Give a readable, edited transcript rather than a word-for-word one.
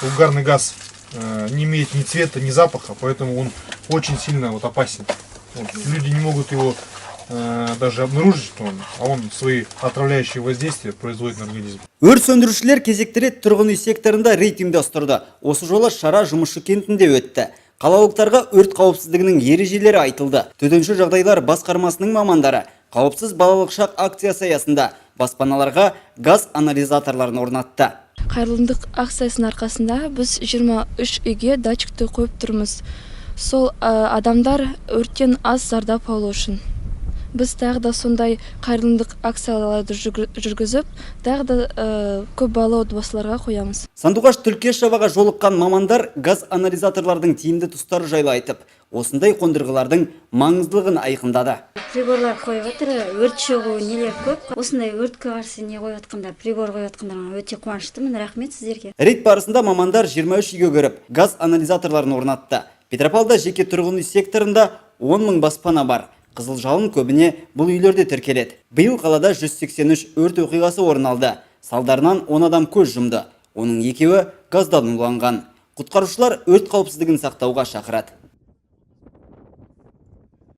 угарный газ не имеет ни цвета, ни запаха, поэтому он очень сильно опасен. Люди не могут его даже обнаружить, что он свои отравляющие воздействия производит на организм. Өрт сөндірушілер кезекті рет тұрғын үй секторында рейд ұйымдастырды. Осы жолы шара Жұмысшы кентінде өтті. Қалалықтарға өрт қауіпсіздігінің ережелері айтылды. Төтенше жағдайлар басқармасының мамандары қауіпсіз балалық шақ акциясы аясында баспаналарға газ анализаторларын орнатты. Қайырымдылық акциясының арқасында біз 23 үйге датчикті қойып тұрмыз. Сол адамдар өрттен аз зардап алу үшін. Біз тағы да сондай қайырымдылық акцияларды жүргізіп, тағы да көп балалы отбасыларға қоямыз. Сандуғаш Түлкешеваға жолыққан мамандар газ анализаторлардың тиімді тұстары жайлы айтып, осындай қондырғылардың маңыздылығын айқындады. Приборлар қойып отыр, өрт шығу нелер көп. Осындай өртке қарсы не қойып отқандар, прибор қойып отқандарына өте қуаныштымын. Рахмет сіздерге. Рейд барысында мамандар 23 үйге кіріп, газ анализаторларын орнатты. Петропавлда жеке тұрғын үй секторында 10 мың баспана бар. Қызыл жалын көбіне бұл үйлерде тіркеледі. Биыл қалада 183 өрт оқиғасы орын алды. Салдарынан 10 адам көз жұмды. Оның екеуі газдан уланған. Құтқарушылар өрт қауіпсіздігін сақтауға шақырады.